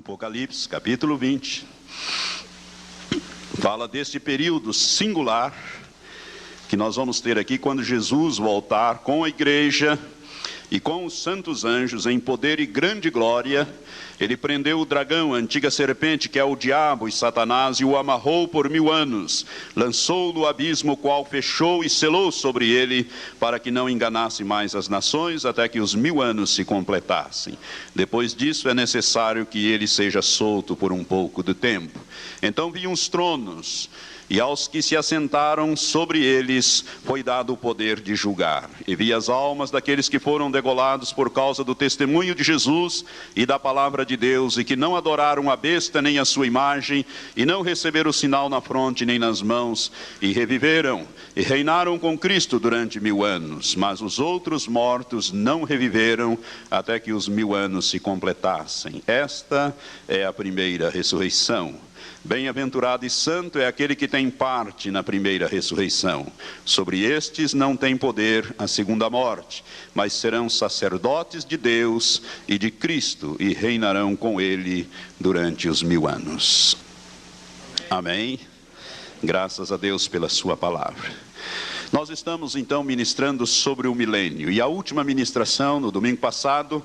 Apocalipse, capítulo 20, fala deste período singular que nós vamos ter aqui quando Jesus voltar com a igreja e com os santos anjos em poder e grande glória. Ele prendeu o dragão, a antiga serpente, que é o diabo e Satanás, e o amarrou por 1000 anos. Lançou no abismo, o qual fechou e selou sobre ele, para que não enganasse mais as nações, até que os 1000 anos se completassem. Depois disso, é necessário que ele seja solto por um pouco de tempo. Então vi uns tronos, e aos que se assentaram sobre eles foi dado o poder de julgar. E vi as almas daqueles que foram degolados por causa do testemunho de Jesus e da palavra de Deus, e que não adoraram a besta nem a sua imagem, e não receberam o sinal na fronte nem nas mãos, e reviveram, e reinaram com Cristo durante 1000 anos. Mas os outros mortos não reviveram, até que os 1000 anos se completassem. Esta é a primeira ressurreição. Bem-aventurado e santo é aquele que tem parte na primeira ressurreição. Sobre estes não tem poder a segunda morte, mas serão sacerdotes de Deus e de Cristo, e reinarão com ele durante os 1000 anos. Amém. Graças a Deus pela sua palavra. Nós estamos então ministrando sobre o milênio, e a última ministração, no domingo passado,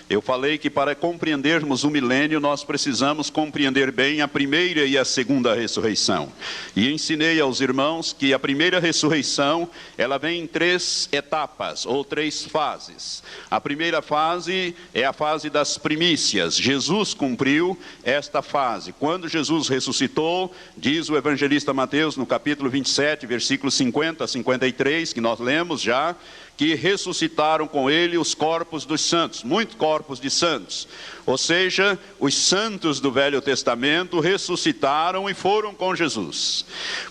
eu falei que para compreendermos o milênio, nós precisamos compreender bem a primeira e a segunda ressurreição. E ensinei aos irmãos que a primeira ressurreição, ela vem em 3 etapas, ou 3 fases. A primeira fase é a fase das primícias. Jesus cumpriu esta fase. Quando Jesus ressuscitou, diz o evangelista Mateus, no capítulo 27, versículos 50 a 53, que nós lemos já, que ressuscitaram com ele os corpos dos santos, muitos corpos de santos. Ou seja, os santos do Velho Testamento ressuscitaram e foram com Jesus.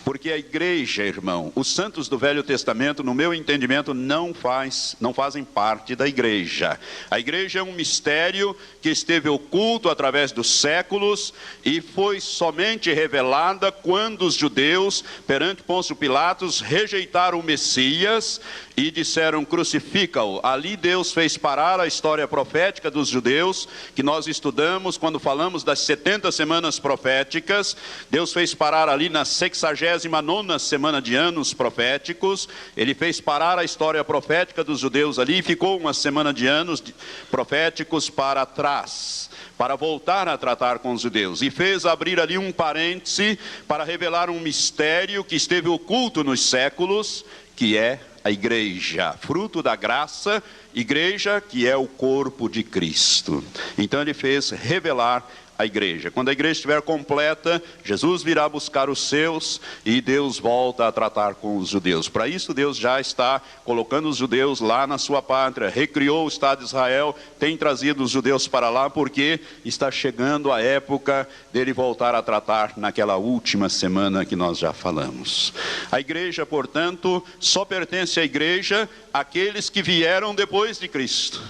Porque a igreja, irmão, os santos do Velho Testamento, no meu entendimento, não fazem parte da igreja. A igreja é um mistério que esteve oculto através dos séculos e foi somente revelada quando os judeus, perante Pôncio Pilatos, rejeitaram o Messias e disseram: crucifica-o. Ali Deus fez parar a história profética dos judeus, que nós estudamos quando falamos das 70 semanas proféticas. Deus fez parar ali na 69ª semana de anos proféticos. Ele fez parar a história profética dos judeus ali e ficou uma semana de anos proféticos para trás, para voltar a tratar com os judeus. E fez abrir ali um parêntese para revelar um mistério que esteve oculto nos séculos, que é a igreja, fruto da graça, igreja que é o corpo de Cristo. Então ele fez revelar a igreja. Quando a igreja estiver completa, Jesus virá buscar os seus e Deus volta a tratar com os judeus. Para isso Deus já está colocando os judeus lá na sua pátria, recriou o Estado de Israel, tem trazido os judeus para lá, porque está chegando a época dele voltar a tratar naquela última semana que nós já falamos. A igreja, portanto, só pertence à igreja aqueles que vieram depois de Cristo.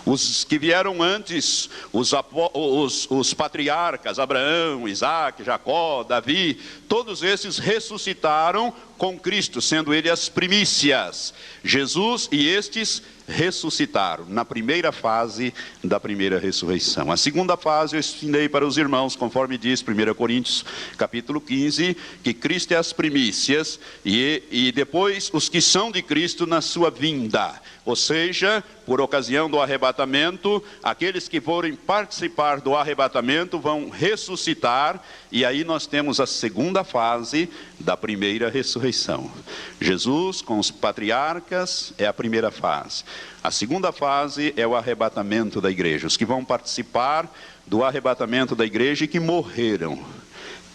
Os que vieram antes, os patriarcas, Abraão, Isaac, Jacó, Davi, todos esses ressuscitaram com Cristo, sendo ele as primícias. Jesus e estes ressuscitaram na primeira fase da primeira ressurreição. A segunda fase eu ensinei para os irmãos, conforme diz 1 Coríntios capítulo 15, que Cristo é as primícias e depois os que são de Cristo na sua vinda. Ou seja, por ocasião do arrebatamento, aqueles que forem participar do arrebatamento vão ressuscitar, e aí nós temos a segunda fase da primeira ressurreição. Jesus com os patriarcas é a primeira fase. A segunda fase é o arrebatamento da igreja, os que vão participar do arrebatamento da igreja e que morreram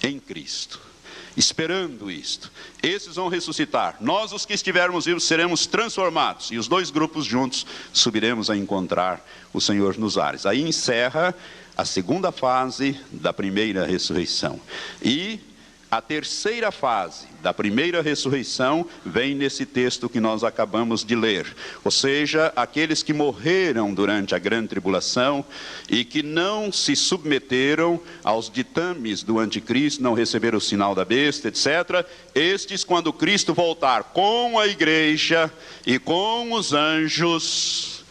em Cristo, esperando isto. Esses vão ressuscitar. Nós, os que estivermos vivos, seremos transformados, e os 2 grupos juntos subiremos a encontrar o Senhor nos ares. Aí encerra a segunda fase da primeira ressurreição. E a terceira fase da primeira ressurreição vem nesse texto que nós acabamos de ler. Ou seja, aqueles que morreram durante a grande tribulação e que não se submeteram aos ditames do anticristo, não receberam o sinal da besta, etc. Estes, quando Cristo voltar com a igreja e com os anjos,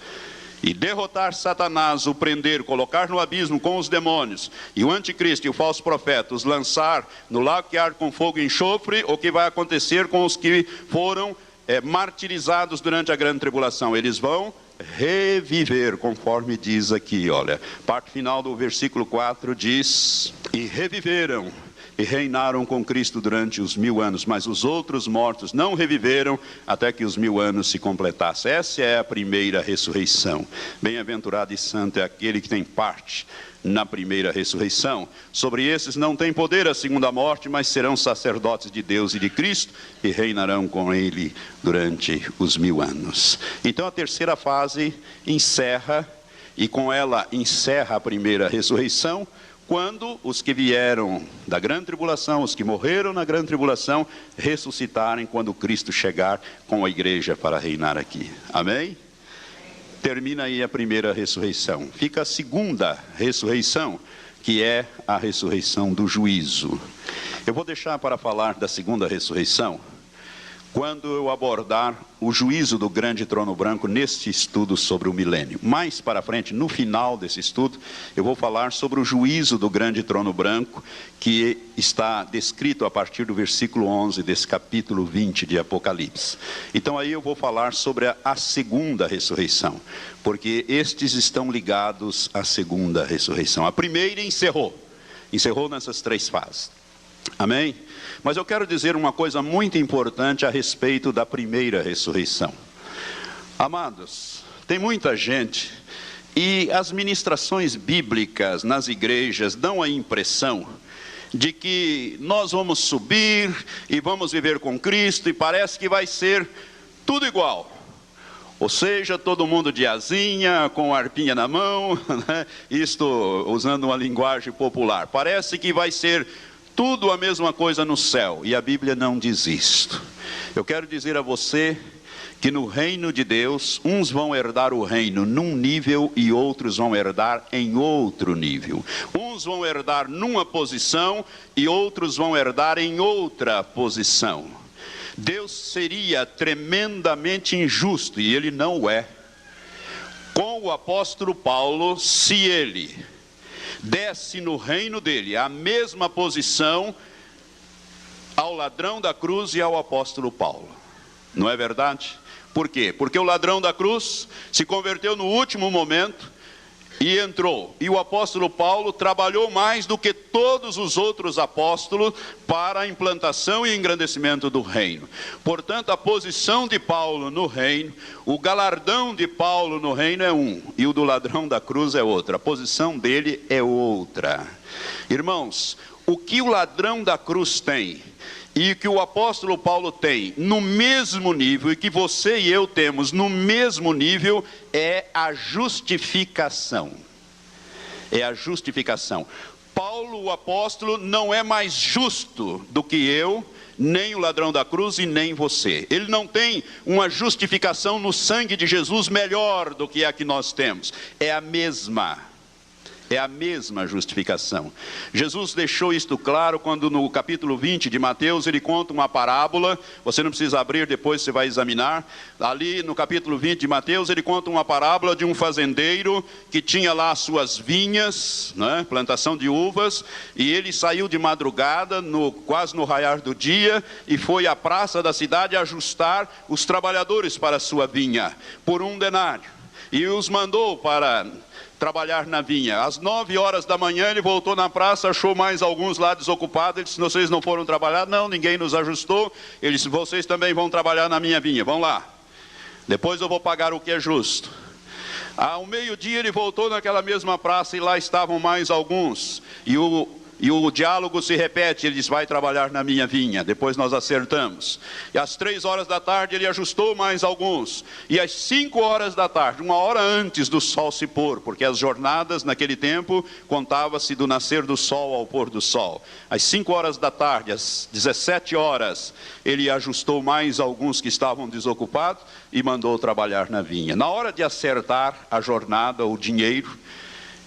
e derrotar Satanás, o prender, colocar no abismo com os demônios, e o anticristo e o falso profeta os lançar no lago que arde com fogo e enxofre, o que vai acontecer com os que foram martirizados durante a grande tribulação? Eles vão reviver, conforme diz aqui, olha, parte final do versículo 4 diz: e reviveram e reinaram com Cristo durante os 1000 anos, mas os outros mortos não reviveram até que os 1000 anos se completassem. Essa é a primeira ressurreição. Bem-aventurado e santo é aquele que tem parte na primeira ressurreição. Sobre esses não tem poder a segunda morte, mas serão sacerdotes de Deus e de Cristo e reinarão com ele durante os 1000 anos. Então a terceira fase encerra, e com ela encerra a primeira ressurreição, quando os que vieram da grande tribulação, os que morreram na grande tribulação, ressuscitarem quando Cristo chegar com a igreja para reinar aqui. Amém? Termina aí a primeira ressurreição. Fica a segunda ressurreição, que é a ressurreição do juízo. Eu vou deixar para falar da segunda ressurreição quando eu abordar o juízo do grande trono branco neste estudo sobre o milênio. Mais para frente, no final desse estudo, eu vou falar sobre o juízo do grande trono branco, que está descrito a partir do versículo 11 desse capítulo 20 de Apocalipse. Então aí eu vou falar sobre a segunda ressurreição, porque estes estão ligados à segunda ressurreição. A primeira encerrou nessas 3 fases. Amém? Mas eu quero dizer uma coisa muito importante a respeito da primeira ressurreição. Amados, tem muita gente, e as ministrações bíblicas nas igrejas dão a impressão de que nós vamos subir e vamos viver com Cristo, e parece que vai ser tudo igual. Ou seja, todo mundo de asinha, com a harpinha na mão, né? Isto usando uma linguagem popular. Parece que vai ser tudo a mesma coisa no céu, e a Bíblia não diz isto. Eu quero dizer a você que no reino de Deus, uns vão herdar o reino num nível e outros vão herdar em outro nível. Uns vão herdar numa posição e outros vão herdar em outra posição. Deus seria tremendamente injusto, e ele não o é, com o apóstolo Paulo, se ele desse no reino dele a mesma posição ao ladrão da cruz e ao apóstolo Paulo. Não é verdade? Por quê? Porque o ladrão da cruz se converteu no último momento e entrou. E o apóstolo Paulo trabalhou mais do que todos os outros apóstolos para a implantação e engrandecimento do reino. Portanto, a posição de Paulo no reino, o galardão de Paulo no reino é um, e o do ladrão da cruz é outro. A posição dele é outra. Irmãos, o que o ladrão da cruz tem e que o apóstolo Paulo tem no mesmo nível, e que você e eu temos no mesmo nível, é a justificação. É a justificação. Paulo, o apóstolo, não é mais justo do que eu, nem o ladrão da cruz e nem você. Ele não tem uma justificação no sangue de Jesus melhor do que a que nós temos. É a mesma. É a mesma justificação. Jesus deixou isto claro quando no capítulo 20 de Mateus ele conta uma parábola. Você não precisa abrir, depois você vai examinar. Ali no capítulo 20 de Mateus ele conta uma parábola de um fazendeiro que tinha lá as suas vinhas, né, plantação de uvas, e ele saiu de madrugada, quase no raiar do dia, e foi à praça da cidade ajustar os trabalhadores para a sua vinha, por 1 denário. E os mandou para trabalhar na vinha. Às 9 horas da manhã ele voltou na praça, achou mais alguns lá desocupados. Ele disse: vocês não foram trabalhar? Não, ninguém nos ajustou. Ele disse: vocês também vão trabalhar na minha vinha, vão lá, depois eu vou pagar o que é justo. Ao meio-dia ele voltou naquela mesma praça, e lá estavam mais alguns, e o diálogo se repete. Ele diz: vai trabalhar na minha vinha, depois nós acertamos. E às 3 horas da tarde ele ajustou mais alguns, e às 5 horas da tarde, 1 hora antes do sol se pôr, porque as jornadas naquele tempo contava-se do nascer do sol ao pôr do sol. Às 5 horas da tarde, às 17 horas, ele ajustou mais alguns que estavam desocupados e mandou trabalhar na vinha. Na hora de acertar a jornada, o dinheiro,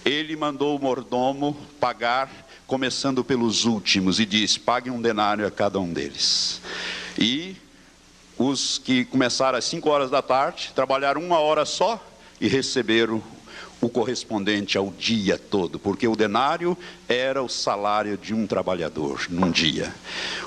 ele mandou o mordomo pagar, começando pelos últimos, e diz: pague 1 denário a cada um deles. E os que começaram às 5 horas da tarde, trabalharam 1 hora só, e receberam o correspondente ao dia todo, porque o denário era o salário de um trabalhador num dia.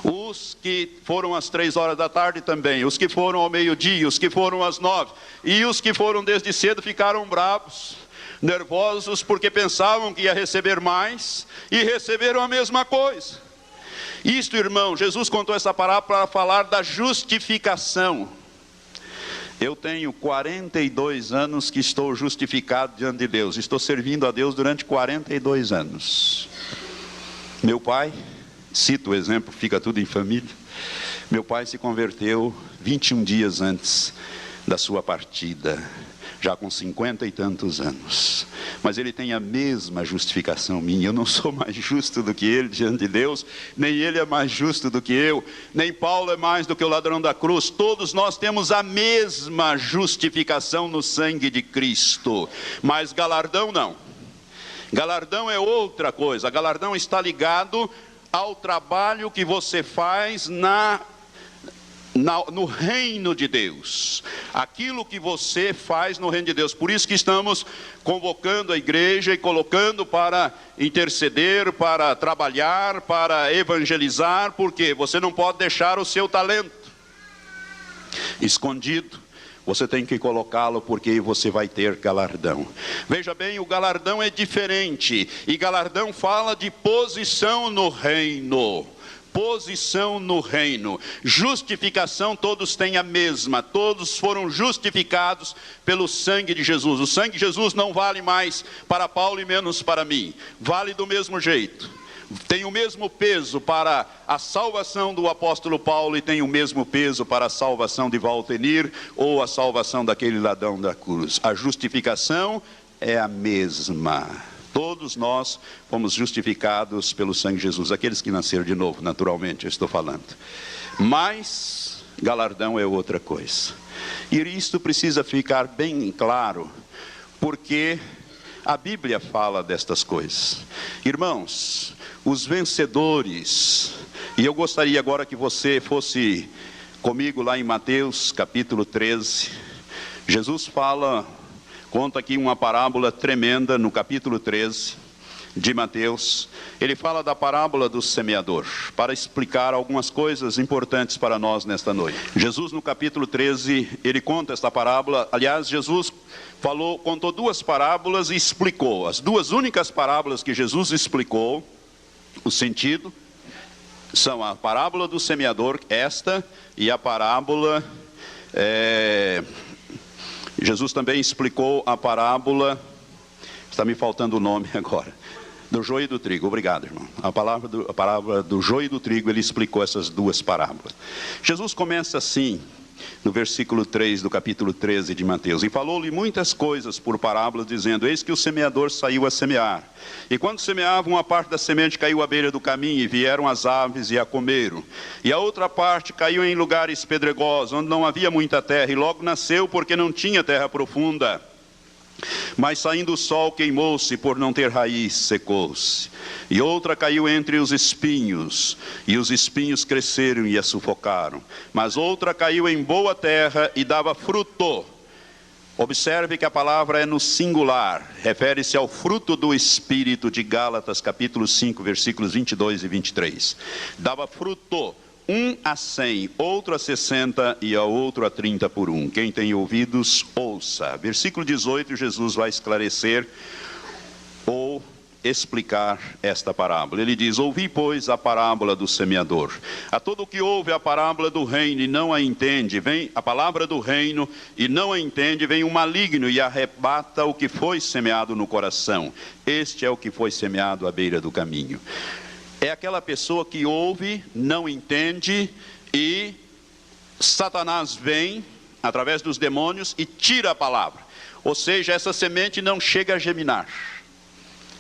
Os que foram às 3 horas da tarde também, os que foram ao meio-dia, os que foram às 9, e os que foram desde cedo ficaram bravos, nervosos, porque pensavam que ia receber mais, e receberam a mesma coisa. Isto, irmão, Jesus contou essa parábola para falar da justificação. Eu tenho 42 anos que estou justificado diante de Deus. Estou servindo a Deus durante 42 anos. Meu pai, cito o exemplo, fica tudo em família. Meu pai se converteu 21 dias antes da sua partida, já com 50 e tantos anos. Mas ele tem a mesma justificação minha. Eu não sou mais justo do que ele diante de Deus, nem ele é mais justo do que eu, nem Paulo é mais do que o ladrão da cruz. Todos nós temos a mesma justificação no sangue de Cristo. Mas galardão não. Galardão é outra coisa. Galardão está ligado ao trabalho que você faz no reino de Deus, aquilo que você faz no reino de Deus. Por isso que estamos convocando a igreja e colocando para interceder, para trabalhar, para evangelizar, porque você não pode deixar o seu talento escondido, você tem que colocá-lo, porque você vai ter galardão. Veja bem, o galardão é diferente, e galardão fala de posição no reino. Posição no reino. Justificação todos têm a mesma, todos foram justificados pelo sangue de Jesus. O sangue de Jesus não vale mais para Paulo e menos para mim, vale do mesmo jeito. Tem o mesmo peso para a salvação do apóstolo Paulo e tem o mesmo peso para a salvação de Valtenir ou a salvação daquele ladrão da cruz. A justificação é a mesma. Todos nós fomos justificados pelo sangue de Jesus, aqueles que nasceram de novo, naturalmente, eu estou falando. Mas galardão é outra coisa. E isto precisa ficar bem claro, porque a Bíblia fala destas coisas. Irmãos, os vencedores, e eu gostaria agora que você fosse comigo lá em Mateus capítulo 13. Jesus conta aqui uma parábola tremenda no capítulo 13 de Mateus. Ele fala da parábola do semeador, para explicar algumas coisas importantes para nós nesta noite. Jesus no capítulo 13, ele conta esta parábola. Aliás, Jesus contou 2 parábolas e explicou. As 2 únicas parábolas que Jesus explicou o sentido são a parábola do semeador, esta, e a parábola... Jesus também explicou a parábola, está me faltando o nome agora, do joio e do trigo. Obrigado, irmão. A parábola do joio e do trigo, ele explicou essas 2 parábolas. Jesus começa assim, no versículo 3 do capítulo 13 de Mateus: e falou-lhe muitas coisas por parábolas, dizendo: eis que o semeador saiu a semear. E quando semeava, uma parte da semente caiu à beira do caminho, e vieram as aves e a comeram. E a outra parte caiu em lugares pedregosos, onde não havia muita terra, e logo nasceu, porque não tinha terra profunda. Mas saindo o sol, queimou-se, por não ter raiz, secou-se. E outra caiu entre os espinhos, e os espinhos cresceram e a sufocaram. Mas outra caiu em boa terra e dava fruto. Observe que a palavra é no singular, refere-se ao fruto do Espírito, de Gálatas capítulo 5, versículos 22 e 23. Dava fruto, um a 100, outro a 60 e a outro a 30 por 1. Quem tem ouvidos, ouça. Versículo 18, Jesus vai esclarecer ou explicar esta parábola. Ele diz: ouvi, pois, a parábola do semeador. A todo o que ouve a parábola do reino e não a entende, vem a palavra do reino e não a entende, vem o maligno e arrebata o que foi semeado no coração. Este é o que foi semeado à beira do caminho. É aquela pessoa que ouve, não entende, e Satanás vem através dos demônios e tira a palavra. Ou seja, essa semente não chega a germinar.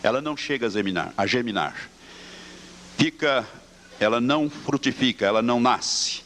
Ela não chega a germinar. Ela não frutifica, ela não nasce.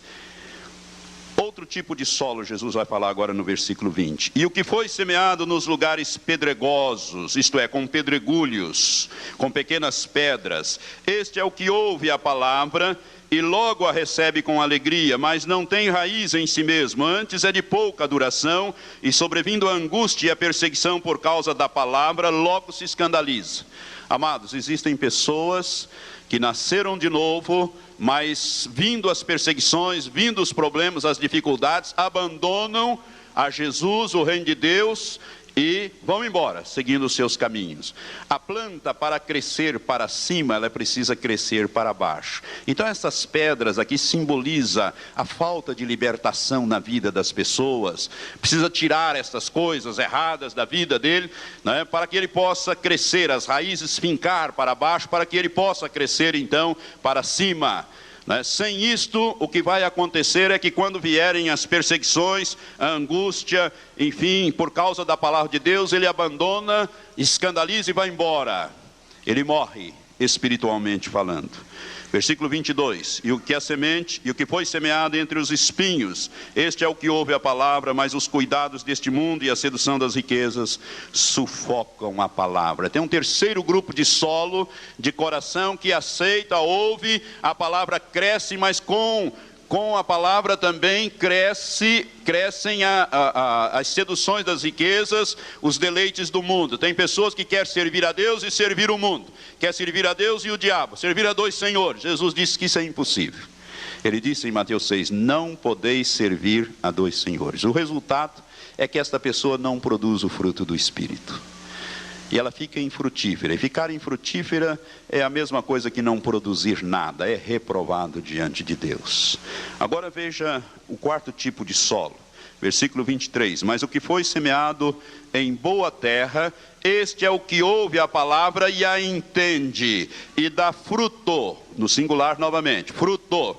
Outro tipo de solo, Jesus vai falar agora no versículo 20. E o que foi semeado nos lugares pedregosos, isto é, com pedregulhos, com pequenas pedras, este é o que ouve a palavra e logo a recebe com alegria, mas não tem raiz em si mesmo, antes é de pouca duração, e sobrevindo a angústia e a perseguição por causa da palavra, logo se escandaliza. Amados, existem pessoas que nasceram de novo, mas vindo as perseguições, vindo os problemas, as dificuldades, abandonam a Jesus, o reino de Deus, e vão embora, seguindo os seus caminhos. A planta, para crescer para cima, ela precisa crescer para baixo. Então essas pedras aqui simbolizam a falta de libertação na vida das pessoas. Precisa tirar essas coisas erradas da vida dele, né, para que ele possa crescer, as raízes fincar para baixo, para que ele possa crescer então para cima. Sem isto, o que vai acontecer é que quando vierem as perseguições, a angústia, enfim, por causa da palavra de Deus, ele abandona, escandaliza e vai embora. Ele morre, espiritualmente falando. Versículo 22, e o que é semente, e o que foi semeado entre os espinhos, este é o que ouve a palavra, mas os cuidados deste mundo e a sedução das riquezas sufocam a palavra. Tem um terceiro grupo de solo, de coração, que aceita, ouve, a palavra cresce, mas com a palavra também crescem as seduções das riquezas, os deleites do mundo. Tem pessoas que querem servir a Deus e servir o mundo. Quer servir a Deus e o diabo, servir a dois senhores. Jesus disse que isso é impossível. Ele disse em Mateus 6, não podeis servir a dois senhores. O resultado é que esta pessoa não produz o fruto do Espírito. E ela fica infrutífera. E ficar infrutífera é a mesma coisa que não produzir nada. É reprovado diante de Deus. Agora veja o quarto tipo de solo. Versículo 23. Mas o que foi semeado em boa terra, este é o que ouve a palavra e a entende. E dá fruto, no singular novamente, fruto.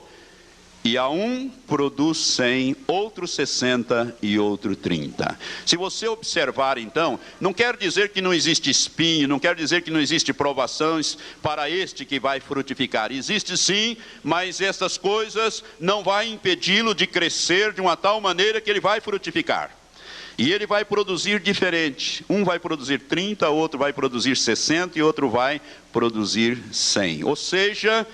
E a um produz 100, outro 60 e outro 30. Se você observar então, não quer dizer que não existe espinho, não quer dizer que não existe provações para este que vai frutificar. Existe sim, mas essas coisas não vai impedi-lo de crescer de uma tal maneira que ele vai frutificar. E ele vai produzir diferente. Um vai produzir 30, outro vai produzir 60 e outro vai produzir 100. Ou seja,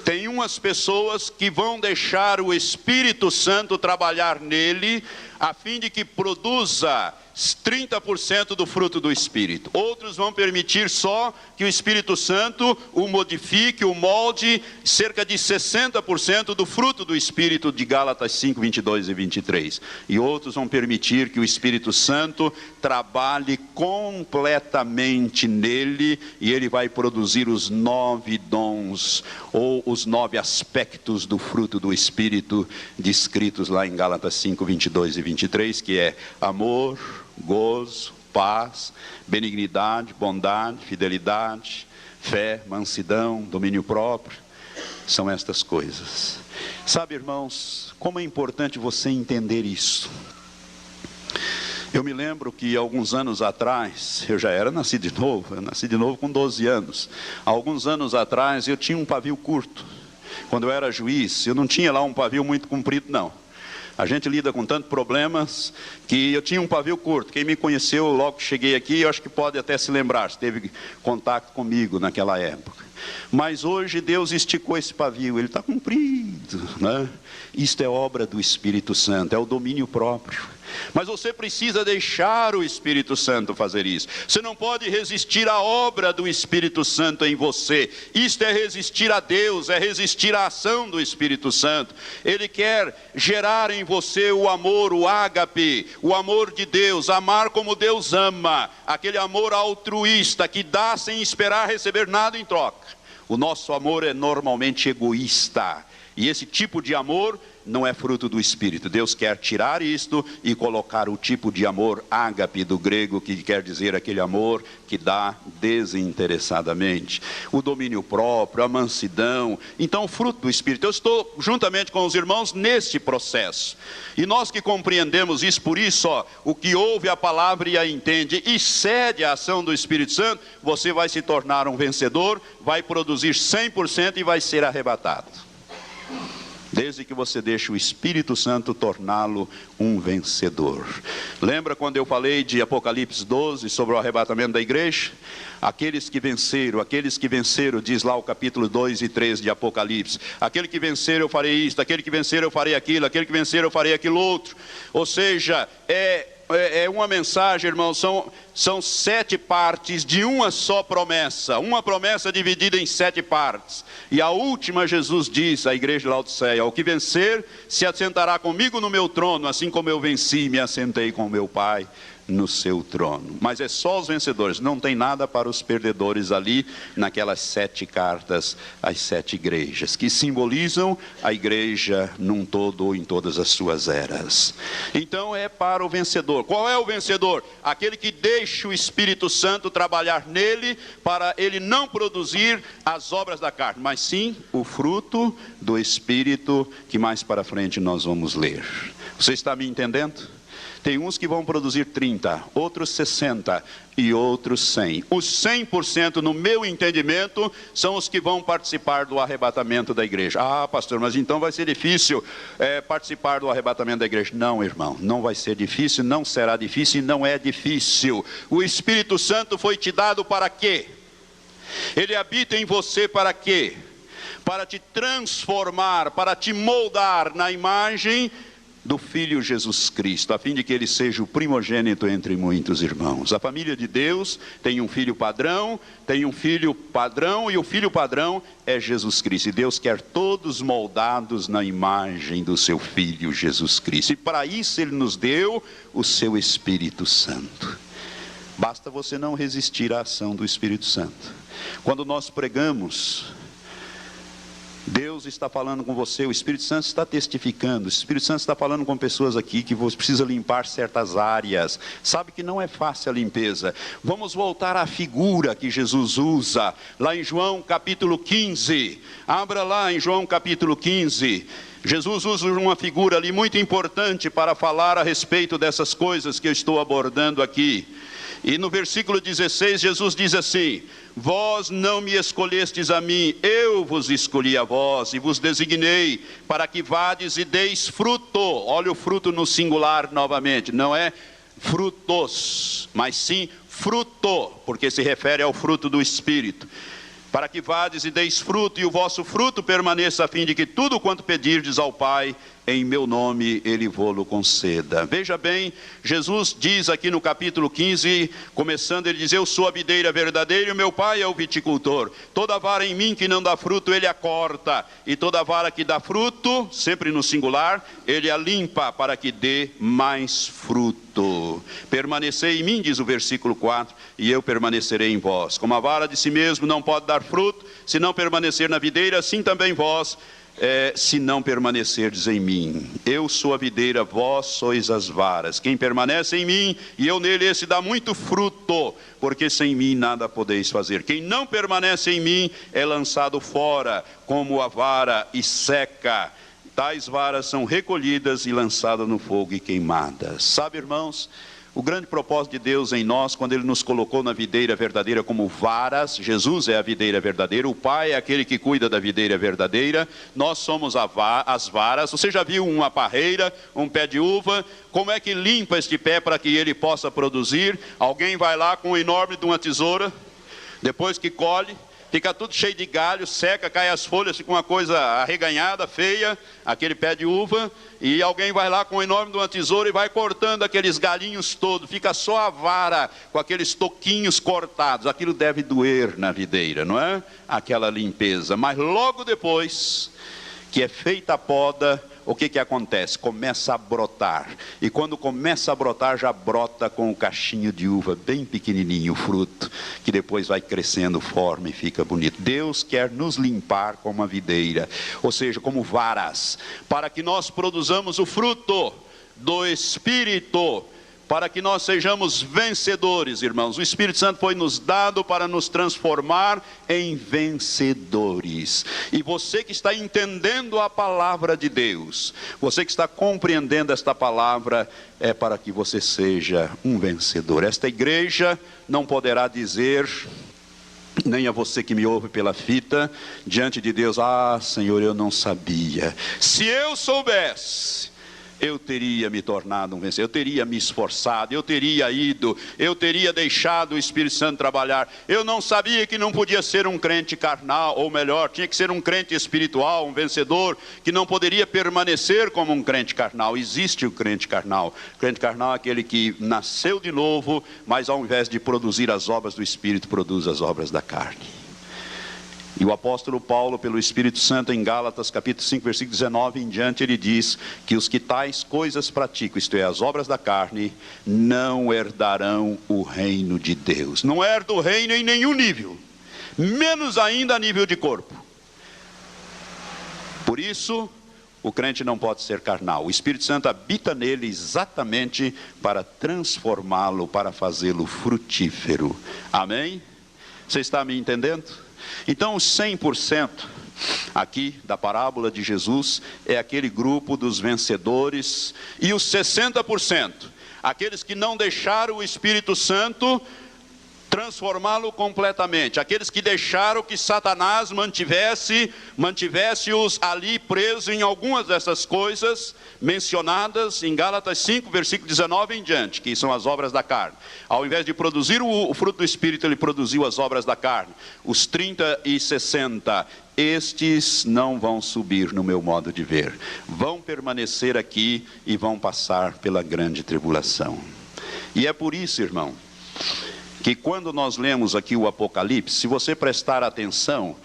tem umas pessoas que vão deixar o Espírito Santo trabalhar nele, a fim de que produza 30% do fruto do Espírito. Outros vão permitir só que o Espírito Santo o modifique, o molde, cerca de 60% do fruto do Espírito de Gálatas 5, 22 e 23. E outros vão permitir que o Espírito Santo trabalhe completamente nele, e ele vai produzir os 9 dons, ou os 9 aspectos do fruto do Espírito, descritos lá em Gálatas 5, 22 e 23, que é amor, gozo, paz, benignidade, bondade, fidelidade, fé, mansidão, domínio próprio. São estas coisas. Sabe, irmãos, como é importante você entender isso. Eu me lembro que alguns anos atrás, eu já era nascido de novo, eu nasci de novo com 12 anos. Alguns anos atrás eu tinha um pavio curto. Quando eu era juiz, eu não tinha lá um pavio muito comprido, não. A gente lida com tantos problemas que eu tinha um pavio curto. Quem me conheceu logo que cheguei aqui, eu acho que pode até se lembrar, se teve contato comigo naquela época. Mas hoje Deus esticou esse pavio, ele está comprido, né? Isto é obra do Espírito Santo, é o domínio próprio. Mas você precisa deixar o Espírito Santo fazer isso. Você não pode resistir à obra do Espírito Santo em você. Isto é resistir a Deus, é resistir à ação do Espírito Santo. Ele quer gerar em você o amor, o ágape, o amor de Deus, amar como Deus ama, aquele amor altruísta que dá sem esperar receber nada em troca. O nosso amor é normalmente egoísta, e esse tipo de amor não é fruto do Espírito. Deus quer tirar isto e colocar o tipo de amor ágape do grego, que quer dizer aquele amor que dá desinteressadamente. O domínio próprio, a mansidão. Então, o fruto do Espírito. Eu estou juntamente com os irmãos neste processo. E nós que compreendemos isso, por isso, o que ouve a palavra e a entende e cede à ação do Espírito Santo, você vai se tornar um vencedor, vai produzir 100% e vai ser arrebatado. desde que você deixe o Espírito Santo torná-lo um vencedor. Lembra quando eu falei de Apocalipse 12 sobre o arrebatamento da igreja? Aqueles que venceram, diz lá o capítulo 2 e 3 de Apocalipse. Aquele que vencer eu farei isto, aquele que vencer eu farei aquilo, aquele que vencer eu farei aquilo outro. Ou seja, é uma mensagem, irmãos, são 7 partes de uma só promessa. Uma promessa dividida em 7 partes. E a última, Jesus diz à igreja de Laodiceia: o que vencer se assentará comigo no meu trono, assim como eu venci e me assentei com meu Pai no seu trono. Mas é só os vencedores, não tem nada para os perdedores ali, naquelas 7 cartas, as 7 igrejas, que simbolizam a igreja num todo ou em todas as suas eras. Então é para o vencedor. Qual é o vencedor? Aquele que deixa o Espírito Santo trabalhar nele, para ele não produzir as obras da carne, mas sim o fruto do Espírito, que mais para frente nós vamos ler. Você está me entendendo? Tem uns que vão produzir 30, outros 60 e outros 100. Os 100%, no meu entendimento, são os que vão participar do arrebatamento da igreja. Ah, pastor, mas então vai ser difícil participar do arrebatamento da igreja. Não, irmão, não vai ser difícil, não será difícil e não é difícil. O Espírito Santo foi te dado para quê? Ele habita em você para quê? Para te transformar, para te moldar na imagem do Filho Jesus Cristo, a fim de que ele seja o primogênito entre muitos irmãos. A família de Deus tem um filho padrão, e o filho padrão é Jesus Cristo. E Deus quer todos moldados na imagem do seu Filho Jesus Cristo. E para isso ele nos deu o seu Espírito Santo. Basta você não resistir à ação do Espírito Santo. Quando nós pregamos, Deus está falando com você, o Espírito Santo está testificando, o Espírito Santo está falando com pessoas aqui que você precisa limpar certas áreas. Sabe que não é fácil a limpeza. Vamos voltar à figura que Jesus usa, lá em João capítulo 15. Abra lá em João capítulo 15. Jesus usa uma figura ali muito importante para falar a respeito dessas coisas que eu estou abordando aqui. E no versículo 16, Jesus diz assim: vós não me escolhestes a mim, eu vos escolhi a vós e vos designei para que vades e deis fruto. Olha o fruto no singular novamente, não é frutos, mas sim fruto, porque se refere ao fruto do Espírito. Para que vades e deis fruto, e o vosso fruto permaneça, a fim de que tudo quanto pedirdes ao Pai, em meu nome ele vô-lo conceda. Veja bem, Jesus diz aqui no capítulo 15, começando, ele diz: eu sou a videira verdadeira e o meu Pai é o viticultor. Toda vara em mim que não dá fruto, ele a corta, e toda vara que dá fruto, sempre no singular, ele a limpa, para que dê mais fruto. Permanecei em mim, diz o versículo 4, e eu permanecerei em vós. Como a vara de si mesmo não pode dar fruto, se não permanecer na videira, assim também vós, se não permanecerdes em mim. Eu sou a videira, vós sois as varas. Quem permanece em mim e eu nele, esse dá muito fruto, porque sem mim nada podeis fazer. Quem não permanece em mim é lançado fora como a vara e seca. Tais varas são recolhidas e lançadas no fogo e queimadas. Sabe, irmãos, o grande propósito de Deus em nós, quando ele nos colocou na videira verdadeira como varas, Jesus é a videira verdadeira, o Pai é aquele que cuida da videira verdadeira, nós somos as varas. Você já viu uma parreira, um pé de uva? Como é que limpa este pé para que ele possa produzir? Alguém vai lá com um enorme de uma tesoura, depois que colhe, fica tudo cheio de galho, seca, cai as folhas, fica uma coisa arreganhada, feia, aquele pé de uva, e alguém vai lá com um enorme de uma tesoura e vai cortando aqueles galinhos todos, fica só a vara com aqueles toquinhos cortados. Aquilo deve doer na videira, não é? Aquela limpeza. Mas logo depois que é feita a poda, o que acontece? Começa a brotar. E quando começa a brotar, já brota com o cachinho de uva bem pequenininho, o fruto, que depois vai crescendo, forma e fica bonito. Deus quer nos limpar como a videira, ou seja, como varas, para que nós produzamos o fruto do Espírito, para que nós sejamos vencedores, irmãos. O Espírito Santo foi nos dado para nos transformar em vencedores. E você que está entendendo a palavra de Deus, você que está compreendendo esta palavra, é para que você seja um vencedor. Esta igreja não poderá dizer: nem a você que me ouve pela fita, diante de Deus: ah, Senhor, eu não sabia. Se eu soubesse, eu teria me tornado um vencedor, eu teria me esforçado, eu teria ido, eu teria deixado o Espírito Santo trabalhar. Eu não sabia que não podia ser um crente carnal, ou melhor, tinha que ser um crente espiritual, um vencedor, que não poderia permanecer como um crente carnal. Existe o crente carnal. O crente carnal é aquele que nasceu de novo, mas ao invés de produzir as obras do Espírito, produz as obras da carne. E o apóstolo Paulo, pelo Espírito Santo, em Gálatas, capítulo 5, versículo 19 em diante, ele diz que os que tais coisas praticam, isto é, as obras da carne, não herdarão o reino de Deus. Não herda o reino em nenhum nível, menos ainda a nível de corpo. Por isso, o crente não pode ser carnal. O Espírito Santo habita nele exatamente para transformá-lo, para fazê-lo frutífero. Amém? Você está me entendendo? Então, os 100% aqui da parábola de Jesus é aquele grupo dos vencedores, e os 60%, aqueles que não deixaram o Espírito Santo transformá-lo completamente, aqueles que deixaram que Satanás mantivesse-os ali presos em algumas dessas coisas mencionadas em Gálatas 5, versículo 19 em diante, que são as obras da carne. Ao invés de produzir o fruto do Espírito, ele produziu as obras da carne. Os 30 e 60, estes não vão subir no meu modo de ver, vão permanecer aqui e vão passar pela grande tribulação. E é por isso, irmão, que quando nós lemos aqui o Apocalipse, se você prestar atenção,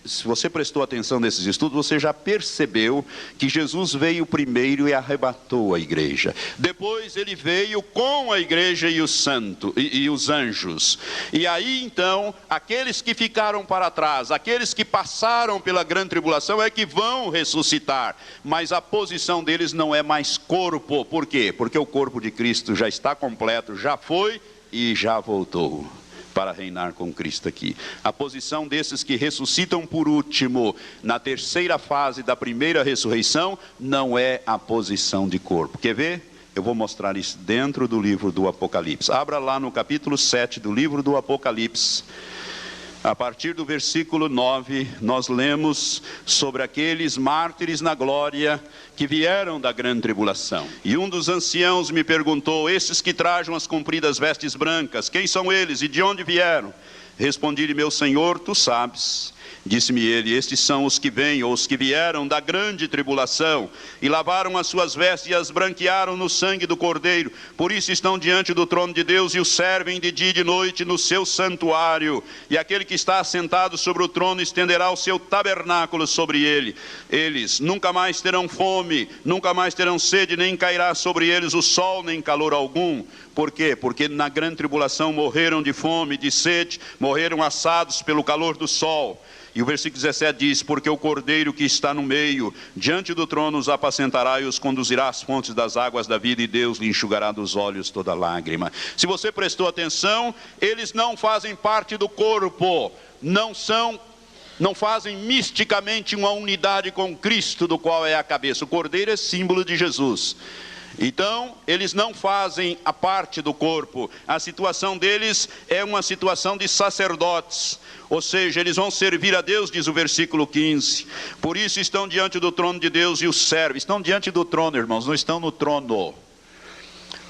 se você prestou atenção nesses estudos, você já percebeu que Jesus veio primeiro e arrebatou a igreja. Depois ele veio com a igreja e os anjos. E aí então, aqueles que ficaram para trás, aqueles que passaram pela grande tribulação é que vão ressuscitar. Mas a posição deles não é mais corpo. Por quê? Porque o corpo de Cristo já está completo, já foi e já voltou para reinar com Cristo aqui. A posição desses que ressuscitam por último, na terceira fase da primeira ressurreição, não é a posição de corpo. Quer ver? Eu vou mostrar isso dentro do livro do Apocalipse. Abra lá no capítulo 7 do livro do Apocalipse. A partir do versículo 9, nós lemos sobre aqueles mártires na glória que vieram da grande tribulação. E um dos anciãos me perguntou: esses que trajam as compridas vestes brancas, quem são eles e de onde vieram? Respondi-lhe: meu Senhor, tu sabes. Disse-me ele: estes são os que vêm, ou os que vieram da grande tribulação, e lavaram as suas vestes e as branquearam no sangue do Cordeiro. Por isso estão diante do trono de Deus e o servem de dia e de noite no seu santuário. E aquele que está assentado sobre o trono estenderá o seu tabernáculo sobre ele. Eles nunca mais terão fome, nunca mais terão sede, nem cairá sobre eles o sol, nem calor algum. Por quê? Porque na grande tribulação morreram de fome, de sede, morreram assados pelo calor do sol. E o versículo 17 diz: porque o Cordeiro que está no meio, diante do trono, os apacentará e os conduzirá às fontes das águas da vida, e Deus lhe enxugará dos olhos toda lágrima. Se você prestou atenção, eles não fazem parte do corpo, não fazem misticamente uma unidade com Cristo, do qual é a cabeça. O Cordeiro é símbolo de Jesus. Então, eles não fazem a parte do corpo. A situação deles é uma situação de sacerdotes. Ou seja, eles vão servir a Deus, diz o versículo 15. Por isso estão diante do trono de Deus e os servem. Estão diante do trono, irmãos, não estão no trono.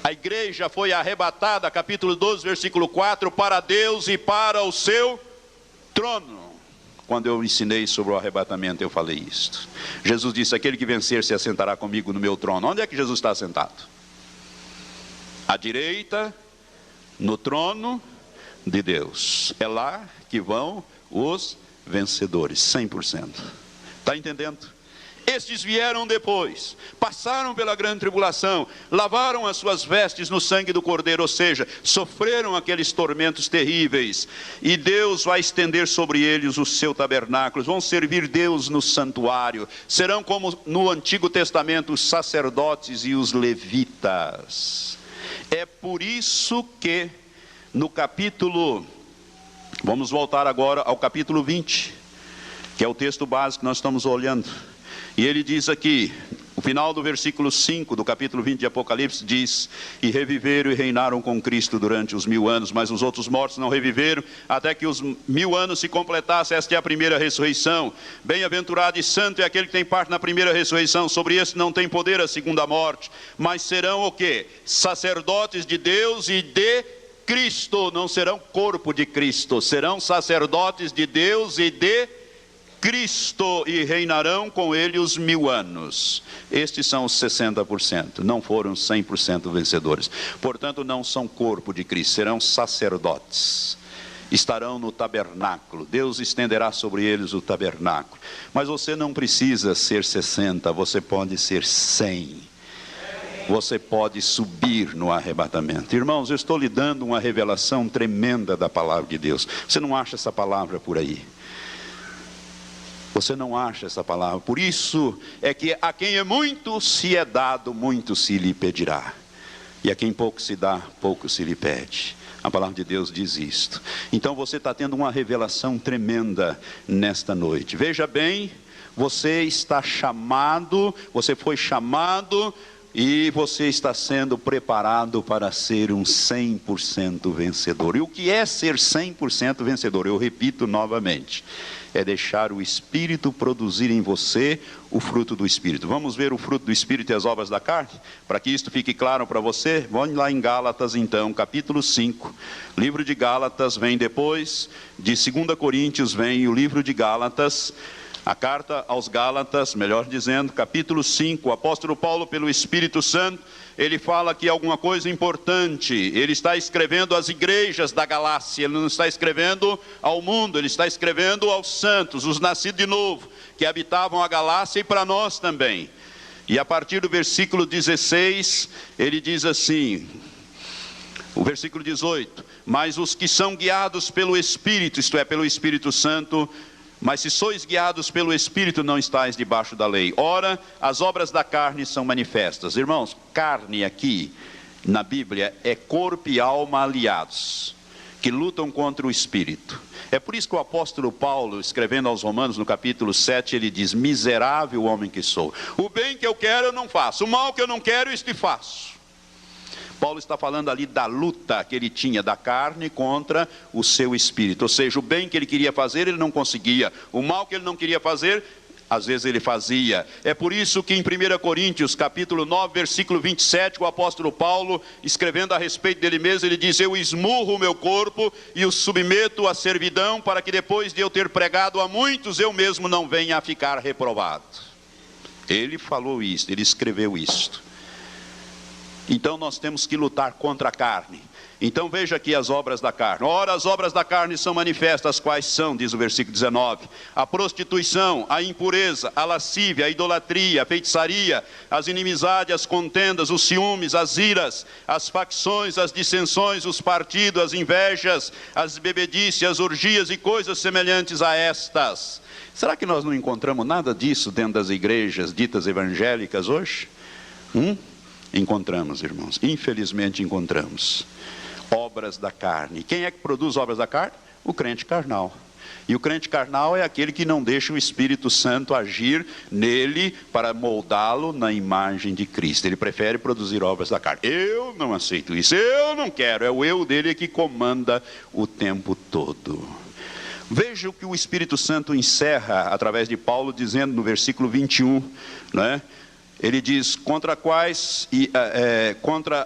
A igreja foi arrebatada, capítulo 12, versículo 4, para Deus e para o seu trono. Quando eu ensinei sobre o arrebatamento, eu falei isto. Jesus disse: aquele que vencer se assentará comigo no meu trono. Onde é que Jesus está assentado? À direita, no trono de Deus. É lá que vão os vencedores, 100%. Está entendendo? Estes vieram depois, passaram pela grande tribulação, lavaram as suas vestes no sangue do Cordeiro, ou seja, sofreram aqueles tormentos terríveis, e Deus vai estender sobre eles o seu tabernáculo, vão servir Deus no santuário, serão como no Antigo Testamento os sacerdotes e os levitas. É por isso que no capítulo, vamos voltar agora ao capítulo 20, que é o texto básico que nós estamos olhando. E ele diz aqui, final do versículo 5 do capítulo 20 de Apocalipse diz: e reviveram e reinaram com Cristo durante os 1000 anos, mas os outros mortos não reviveram, até que os 1000 anos se completassem. Esta é a primeira ressurreição. Bem-aventurado e santo é aquele que tem parte na primeira ressurreição. Sobre esse não tem poder a segunda morte, mas serão o quê? Sacerdotes de Deus e de Cristo. Não serão corpo de Cristo, serão sacerdotes de Deus e de Cristo, e reinarão com ele os 1000 anos. Estes são os 60%, não foram 100% vencedores. Portanto, não são corpo de Cristo, serão sacerdotes. Estarão no tabernáculo, Deus estenderá sobre eles o tabernáculo. Mas você não precisa ser 60, você pode ser 100. Você pode subir no arrebatamento. Irmãos, eu estou lhe dando uma revelação tremenda da palavra de Deus. Você não acha essa palavra por aí? Você não acha essa palavra. Por isso é que a quem é muito se é dado, muito se lhe pedirá. E a quem pouco se dá, pouco se lhe pede. A palavra de Deus diz isto. Então você está tendo uma revelação tremenda nesta noite. Veja bem, você está chamado, você foi chamado e você está sendo preparado para ser um 100% vencedor. E o que é ser 100% vencedor? Eu repito novamente. É deixar o Espírito produzir em você o fruto do Espírito. Vamos ver o fruto do Espírito e as obras da carne? Para que isto fique claro para você, vamos lá em Gálatas então, capítulo 5. Livro de Gálatas vem depois, de 2 Coríntios vem o livro de Gálatas. A carta aos Gálatas, melhor dizendo, capítulo 5, o apóstolo Paulo, pelo Espírito Santo, ele fala aqui alguma coisa importante. Ele está escrevendo às igrejas da Galácia, ele não está escrevendo ao mundo, ele está escrevendo aos santos, os nascidos de novo, que habitavam a Galácia, e para nós também. E a partir do versículo 16, ele diz assim, o versículo 18, mas os que são guiados pelo Espírito, isto é, pelo Espírito Santo, mas se sois guiados pelo Espírito, não estáis debaixo da lei. Ora, as obras da carne são manifestas. Irmãos, carne aqui, na Bíblia, é corpo e alma aliados, que lutam contra o Espírito. É por isso que o apóstolo Paulo, escrevendo aos Romanos, no capítulo 7, ele diz: miserável homem que sou. O bem que eu quero eu não faço, o mal que eu não quero, isto faço. Paulo está falando ali da luta que ele tinha da carne contra o seu espírito. Ou seja, o bem que ele queria fazer, ele não conseguia. O mal que ele não queria fazer, às vezes ele fazia. É por isso que em 1 Coríntios, capítulo 9, versículo 27, o apóstolo Paulo, escrevendo a respeito dele mesmo, ele diz: eu esmurro o meu corpo e o submeto à servidão, para que depois de eu ter pregado a muitos, eu mesmo não venha a ficar reprovado. Ele falou isso, ele escreveu isto. Então nós temos que lutar contra a carne. Então veja aqui as obras da carne. Ora, as obras da carne são manifestas, quais são? Diz o versículo 19. A prostituição, a impureza, a lascívia, a idolatria, a feitiçaria, as inimizades, as contendas, os ciúmes, as iras, as facções, as dissensões, os partidos, as invejas, as bebedices, as orgias e coisas semelhantes a estas. Será que nós não encontramos nada disso dentro das igrejas ditas evangélicas hoje? Encontramos, irmãos, infelizmente encontramos. Obras da carne. Quem é que produz obras da carne? O crente carnal. E o crente carnal é aquele que não deixa o Espírito Santo agir nele para moldá-lo na imagem de Cristo. Ele prefere produzir obras da carne. Eu não aceito isso, eu não quero. É o eu dele que comanda o tempo todo. Veja o que o Espírito Santo encerra através de Paulo, dizendo no versículo 21, né? Ele diz: contra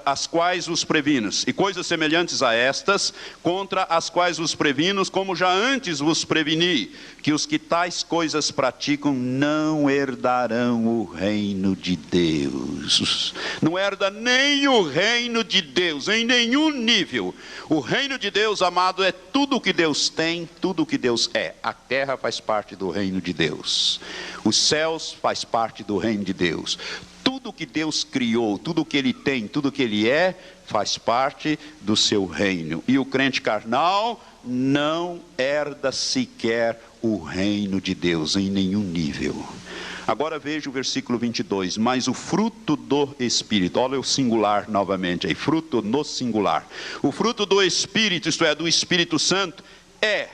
as quais os previnos, e coisas semelhantes a estas, contra as quais os previnos, como já antes vos preveni, que os que tais coisas praticam não herdarão o reino de Deus. Não herda nem o reino de Deus, em nenhum nível. O reino de Deus, amado, é tudo o que Deus tem, tudo o que Deus é. A terra faz parte do reino de Deus. Os céus faz parte do reino de Deus. Tudo que Deus criou, tudo que Ele tem, tudo que Ele é, faz parte do seu reino. E o crente carnal não herda sequer o reino de Deus em nenhum nível. Agora veja o versículo 22. Mas o fruto do Espírito, olha o singular novamente aí, fruto no singular. O fruto do Espírito, isto é, do Espírito Santo, é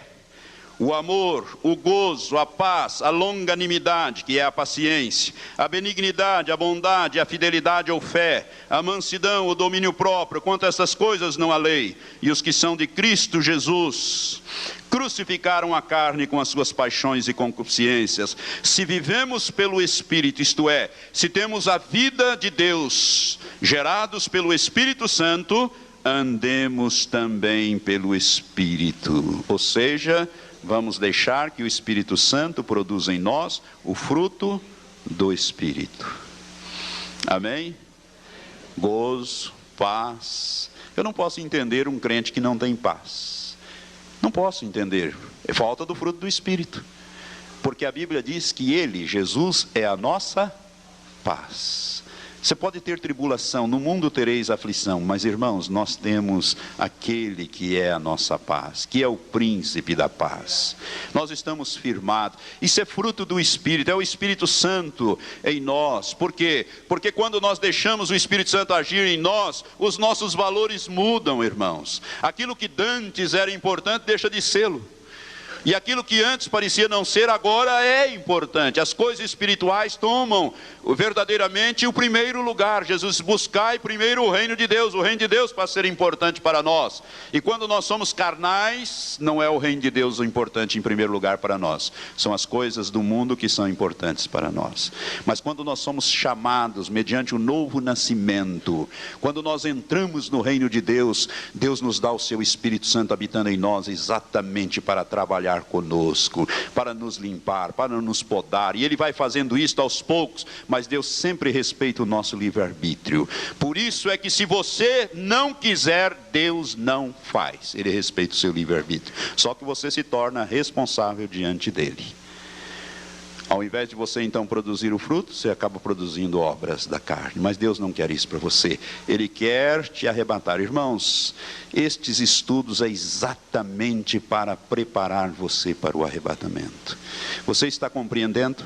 o amor, o gozo, a paz, a longanimidade, que é a paciência, a benignidade, a bondade, a fidelidade ou fé, a mansidão, o domínio próprio. Quanto a essas coisas não há lei. E os que são de Cristo Jesus crucificaram a carne com as suas paixões e concupiscências. Se vivemos pelo Espírito, isto é, se temos a vida de Deus, gerados pelo Espírito Santo, andemos também pelo Espírito. Ou seja, vamos deixar que o Espírito Santo produza em nós o fruto do Espírito. Amém? Gozo, paz. Eu não posso entender um crente que não tem paz. Não posso entender. É falta do fruto do Espírito. Porque a Bíblia diz que Ele, Jesus, é a nossa paz. Você pode ter tribulação, no mundo tereis aflição, mas irmãos, nós temos aquele que é a nossa paz, que é o príncipe da paz. Nós estamos firmados, isso é fruto do Espírito, é o Espírito Santo em nós. Por quê? Porque quando nós deixamos o Espírito Santo agir em nós, os nossos valores mudam, irmãos. Aquilo que dantes era importante, deixa de sê-lo. E aquilo que antes parecia não ser, agora é importante. As coisas espirituais tomam verdadeiramente o primeiro lugar. Jesus, buscai primeiro o reino de Deus. O reino de Deus para ser importante para nós. E quando nós somos carnais, não é o reino de Deus o importante em primeiro lugar para nós. São as coisas do mundo que são importantes para nós. Mas quando nós somos chamados mediante o novo nascimento, quando nós entramos no reino de Deus, Deus nos dá o seu Espírito Santo habitando em nós exatamente para trabalhar conosco, para nos limpar, para nos podar, e Ele vai fazendo isto aos poucos, mas Deus sempre respeita o nosso livre-arbítrio. Por isso é que se você não quiser, Deus não faz. Ele respeita o seu livre-arbítrio, só que você se torna responsável diante dEle. Ao invés de você então produzir o fruto, você acaba produzindo obras da carne. Mas Deus não quer isso para você. Ele quer te arrebatar. Irmãos, estes estudos é exatamente para preparar você para o arrebatamento. Você está compreendendo?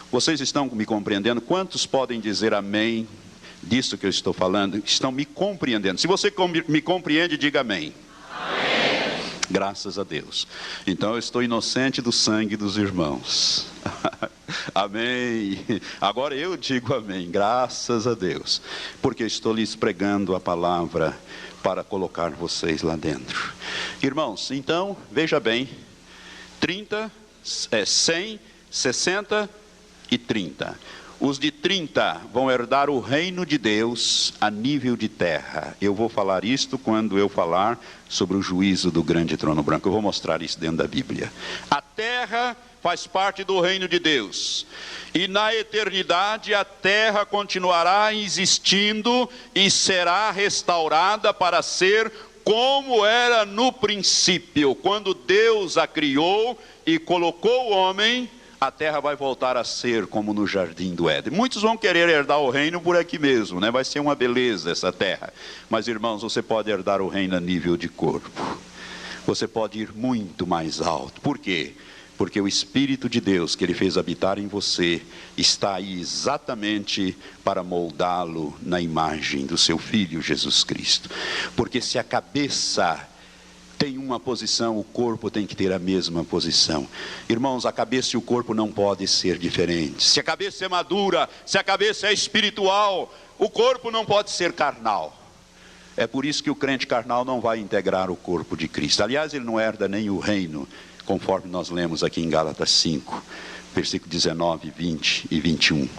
Vocês estão me compreendendo? Quantos podem dizer amém disso que eu estou falando? Estão me compreendendo? Se você me compreende, diga amém. Graças a Deus. Então eu estou inocente do sangue dos irmãos. Amém. Agora eu digo amém. Graças a Deus. Porque estou lhes pregando a palavra para colocar vocês lá dentro. Irmãos, então, veja bem. 100, 60 e 30. Os de 30 vão herdar o reino de Deus a nível de terra. Eu vou falar isto quando eu falar sobre o juízo do grande trono branco. Eu vou mostrar isso dentro da Bíblia. A terra faz parte do reino de Deus. E na eternidade a terra continuará existindo e será restaurada para ser como era no princípio. Quando Deus a criou e colocou o homem, a terra vai voltar a ser como no jardim do Éden. Muitos vão querer herdar o reino por aqui mesmo, né? Vai ser uma beleza essa terra. Mas irmãos, você pode herdar o reino a nível de corpo. Você pode ir muito mais alto. Por quê? Porque o Espírito de Deus que Ele fez habitar em você está aí exatamente para moldá-lo na imagem do seu Filho Jesus Cristo. Porque se a cabeça tem uma posição, o corpo tem que ter a mesma posição. Irmãos, a cabeça e o corpo não podem ser diferentes. Se a cabeça é madura, se a cabeça é espiritual, o corpo não pode ser carnal. É por isso que o crente carnal não vai integrar o corpo de Cristo. Aliás, ele não herda nem o reino, conforme nós lemos aqui em Gálatas 5, versículo 19, 20 e 21.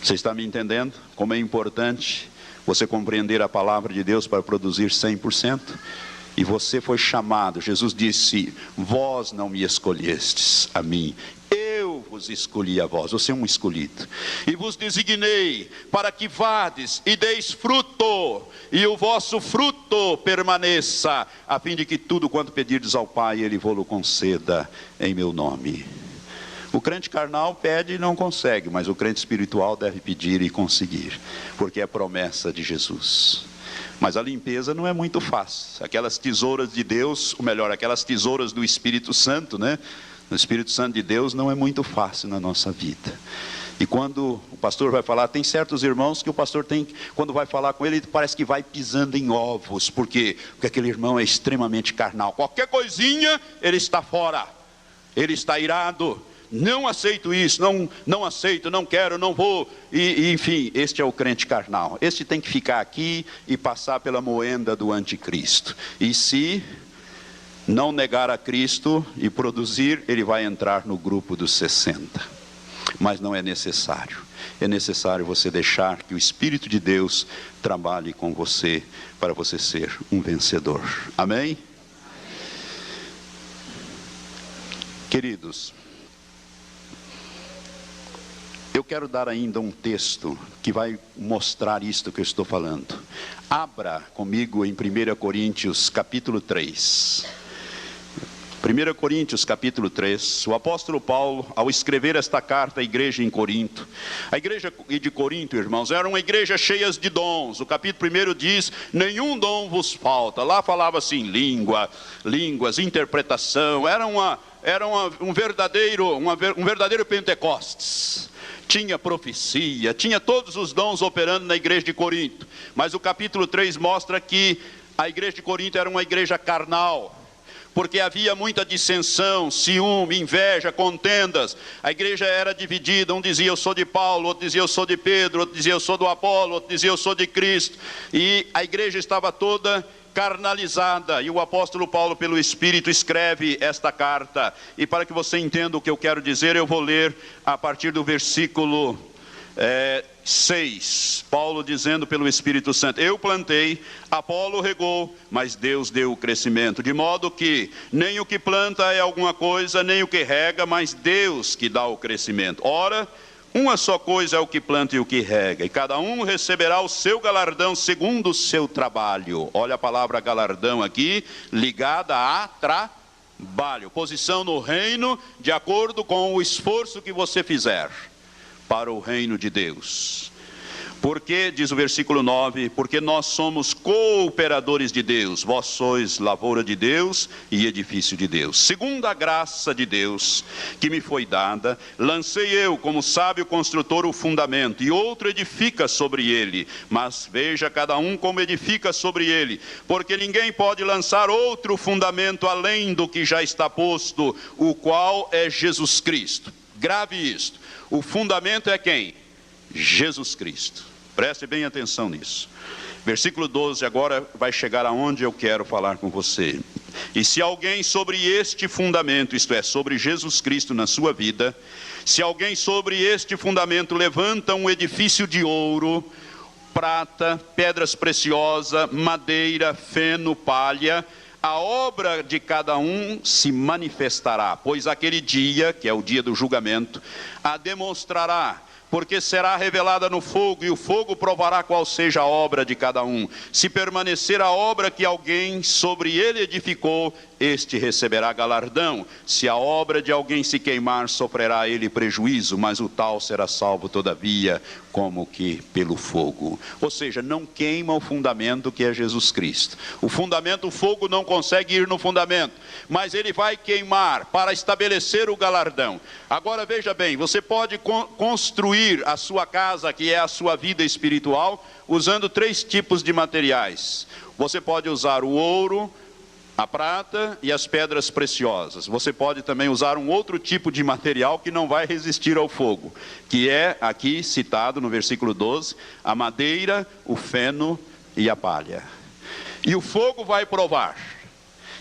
Você está me entendendo? Como é importante você compreender a palavra de Deus para produzir 100%? E você foi chamado, Jesus disse, vós não me escolhestes a mim, eu vos escolhi a vós, você é um escolhido. E vos designei para que vades e deis fruto, e o vosso fruto permaneça, a fim de que tudo quanto pedirdes ao Pai, Ele vô-lo conceda em meu nome. O crente carnal pede e não consegue, mas o crente espiritual deve pedir e conseguir, porque é promessa de Jesus. Mas a limpeza não é muito fácil. Aquelas tesouras de Deus, ou melhor, aquelas tesouras do Espírito Santo, né? O Espírito Santo de Deus não é muito fácil na nossa vida. E quando o pastor vai falar, tem certos irmãos que o pastor tem, quando vai falar com ele, parece que vai pisando em ovos. Por quê? Porque aquele irmão é extremamente carnal. Qualquer coisinha, ele está fora. Ele está irado. Não aceito isso, não aceito, não quero, não vou. Enfim, este é o crente carnal. Este tem que ficar aqui e passar pela moenda do anticristo. E se não negar a Cristo e produzir, ele vai entrar no grupo dos 60. Mas não é necessário. É necessário você deixar que o Espírito de Deus trabalhe com você para você ser um vencedor. Amém? Queridos, eu quero dar ainda um texto que vai mostrar isto que eu estou falando. Abra comigo em 1 Coríntios capítulo 3. 1 Coríntios capítulo 3, o apóstolo Paulo, ao escrever esta carta à igreja em Corinto, a igreja de Corinto, irmãos, era uma igreja cheia de dons. O capítulo 1 diz, nenhum dom vos falta. Lá falava assim, línguas, interpretação, era um verdadeiro Pentecostes. Tinha profecia, tinha todos os dons operando na igreja de Corinto. Mas o capítulo 3 mostra que a igreja de Corinto era uma igreja carnal, porque havia muita dissensão, ciúme, inveja, contendas. A igreja era dividida, um dizia eu sou de Paulo, outro dizia eu sou de Pedro, outro dizia eu sou do Apolo, outro dizia eu sou de Cristo. E a igreja estava toda carnalizada, e o apóstolo Paulo pelo Espírito escreve esta carta. E para que você entenda o que eu quero dizer, eu vou ler a partir do versículo 6, Paulo dizendo pelo Espírito Santo, eu plantei, Apolo regou, mas Deus deu o crescimento, de modo que nem o que planta é alguma coisa, nem o que rega, mas Deus que dá o crescimento. Ora, uma só coisa é o que planta e o que rega, e cada um receberá o seu galardão segundo o seu trabalho. Olha a palavra galardão aqui, ligada a trabalho, posição no reino, de acordo com o esforço que você fizer para o reino de Deus. Porque, diz o versículo 9, porque nós somos cooperadores de Deus, vós sois lavoura de Deus e edifício de Deus. Segundo a graça de Deus que me foi dada, lancei eu, como sábio construtor, o fundamento, e outro edifica sobre ele. Mas veja cada um como edifica sobre ele, porque ninguém pode lançar outro fundamento além do que já está posto, o qual é Jesus Cristo. Grave isto, o fundamento é quem? Jesus Cristo. Preste bem atenção nisso. Versículo 12 agora vai chegar aonde eu quero falar com você. E se alguém sobre este fundamento, isto é, sobre Jesus Cristo na sua vida, se alguém sobre este fundamento levanta um edifício de ouro, prata, pedras preciosas, madeira, feno, palha, a obra de cada um se manifestará, pois aquele dia, que é o dia do julgamento, a demonstrará, porque será revelada no fogo, e o fogo provará qual seja a obra de cada um. Se permanecer a obra que alguém sobre ele edificou, este receberá galardão. Se a obra de alguém se queimar, sofrerá ele prejuízo, mas o tal será salvo todavia, como que pelo fogo. Ou seja, não queima o fundamento que é Jesus Cristo. O fundamento, o fogo não consegue ir no fundamento, mas ele vai queimar para estabelecer o galardão. Agora veja bem, você pode construir a sua casa, que é a sua vida espiritual, usando 3 tipos de materiais. Você pode usar o ouro, a prata e as pedras preciosas. Você pode também usar um outro tipo de material que não vai resistir ao fogo, que é aqui citado no versículo 12, a madeira, o feno e a palha. E o fogo vai provar,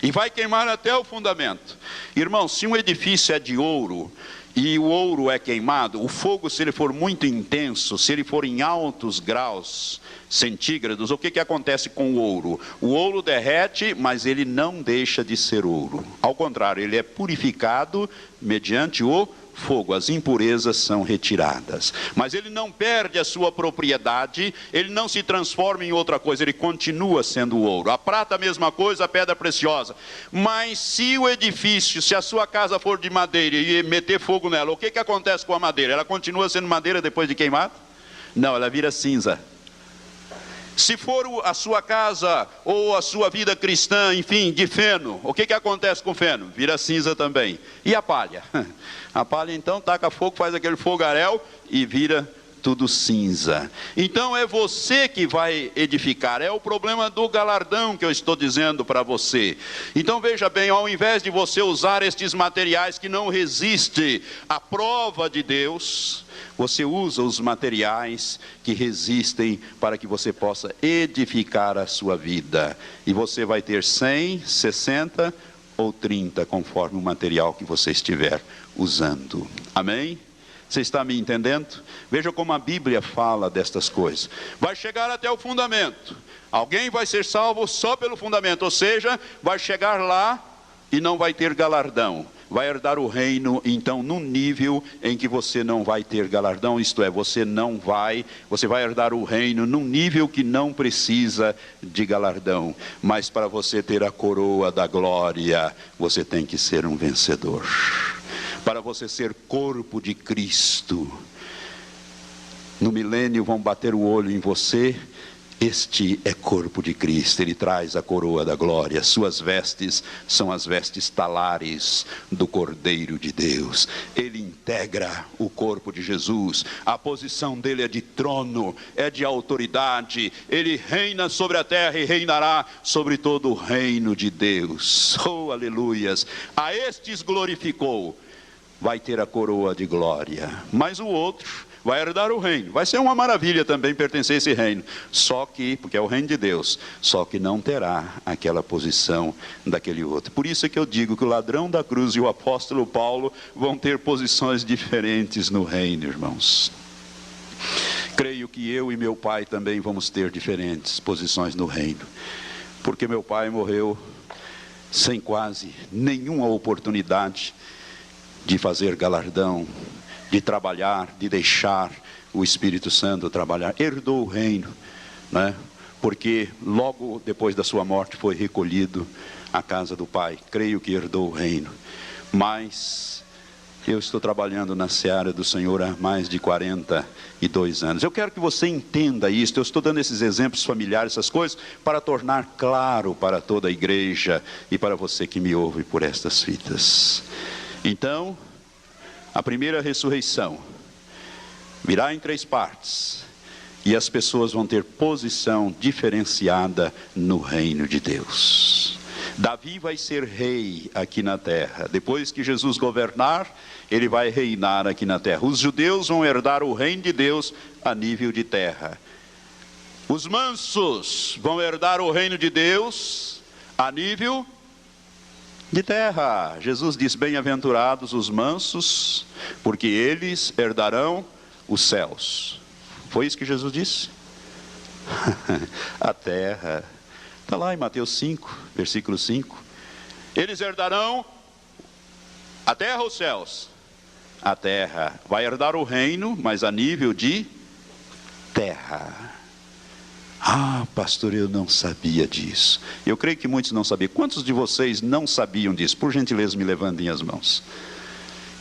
e vai queimar até o fundamento. Irmão, se um edifício é de ouro, e o ouro é queimado, o fogo, se ele for muito intenso, se ele for em altos graus centígrados, o que acontece com o ouro? O ouro derrete, mas ele não deixa de ser ouro. Ao contrário, ele é purificado mediante o fogo, as impurezas são retiradas. Mas ele não perde a sua propriedade, ele não se transforma em outra coisa, ele continua sendo ouro. A prata a mesma coisa, a pedra preciosa. Mas se o edifício, se a sua casa for de madeira e meter fogo nela, o que acontece com a madeira? Ela continua sendo madeira depois de queimada? Não, ela vira cinza. Se for a sua casa ou a sua vida cristã, enfim, de feno, o que acontece com o feno? Vira cinza também. E a palha? A palha então taca fogo, faz aquele fogaréu e vira tudo cinza. Então é você que vai edificar. É o problema do galardão que eu estou dizendo para você. Então veja bem, ao invés de você usar estes materiais que não resistem à prova de Deus, você usa os materiais que resistem para que você possa edificar a sua vida. E você vai ter 100, 60 ou 30, conforme o material que você estiver usando. Amém? Você está me entendendo? Veja como a Bíblia fala destas coisas. Vai chegar até o fundamento. Alguém vai ser salvo só pelo fundamento. Ou seja, vai chegar lá e não vai ter galardão. Vai herdar o reino, então, num nível em que você não vai ter galardão. Isto é, você vai herdar o reino num nível que não precisa de galardão. Mas para você ter a coroa da glória, você tem que ser um vencedor. Para você ser corpo de Cristo, no milênio vão bater o olho em você. Este é corpo de Cristo, ele traz a coroa da glória. Suas vestes são as vestes talares do Cordeiro de Deus. Ele integra o corpo de Jesus. A posição dele é de trono, é de autoridade. Ele reina sobre a terra e reinará sobre todo o reino de Deus. Oh, aleluias! A estes glorificou. Vai ter a coroa de glória. Mas o outro vai herdar o reino. Vai ser uma maravilha também pertencer a esse reino. Só que, porque é o reino de Deus, só que não terá aquela posição daquele outro. Por isso é que eu digo que o ladrão da cruz e o apóstolo Paulo vão ter posições diferentes no reino, irmãos. Creio que eu e meu pai também vamos ter diferentes posições no reino. Porque meu pai morreu sem quase nenhuma oportunidade de fazer galardão, de trabalhar, de deixar o Espírito Santo trabalhar. Herdou o reino, né? Porque logo depois da sua morte foi recolhido à casa do Pai. Creio que herdou o reino. Mas eu estou trabalhando na seara do Senhor há mais de 42 anos. Eu quero que você entenda isso. Eu estou dando esses exemplos familiares, essas coisas, para tornar claro para toda a igreja e para você que me ouve por estas fitas. Então, a primeira ressurreição virá em 3 partes. E as pessoas vão ter posição diferenciada no reino de Deus. Davi vai ser rei aqui na terra. Depois que Jesus governar, ele vai reinar aqui na terra. Os judeus vão herdar o reino de Deus a nível de terra. Os mansos vão herdar o reino de Deus a nível de terra. Jesus diz: bem-aventurados os mansos, porque eles herdarão os céus. Foi isso que Jesus disse? A terra. Está lá em Mateus 5, versículo 5. Eles herdarão a terra ou os céus? A terra. Vai herdar o reino, mas a nível de terra. Ah, pastor, eu não sabia disso. Eu creio que muitos não sabiam. Quantos de vocês não sabiam disso? Por gentileza, me levantem as mãos.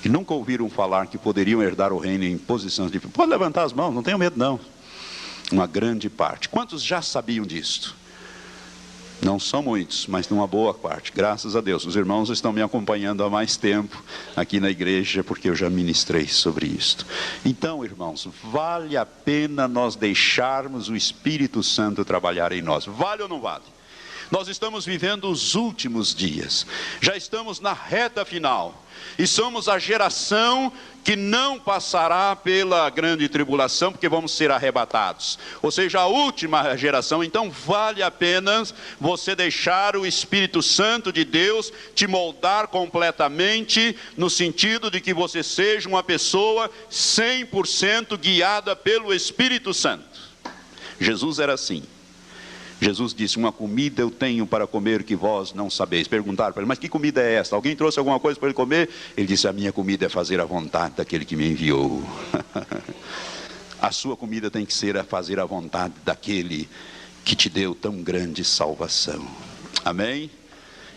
Que nunca ouviram falar que poderiam herdar o reino em posições diferentes. Pode levantar as mãos, não tenham medo não. Uma grande parte. Quantos já sabiam disso? Não são muitos, mas uma boa parte. Graças a Deus. Os irmãos estão me acompanhando há mais tempo aqui na igreja, porque eu já ministrei sobre isto. Então, irmãos, vale a pena nós deixarmos o Espírito Santo trabalhar em nós. Vale ou não vale? Nós estamos vivendo os últimos dias. Já estamos na reta final. E somos a geração que não passará pela grande tribulação, porque vamos ser arrebatados. Ou seja, a última geração. Então vale a pena você deixar o Espírito Santo de Deus te moldar completamente, no sentido de que você seja uma pessoa 100% guiada pelo Espírito Santo. Jesus era assim. Jesus disse: uma comida eu tenho para comer que vós não sabeis. Perguntaram para ele: mas que comida é esta? Alguém trouxe alguma coisa para ele comer? Ele disse: a minha comida é fazer a vontade daquele que me enviou. A sua comida tem que ser a fazer a vontade daquele que te deu tão grande salvação. Amém?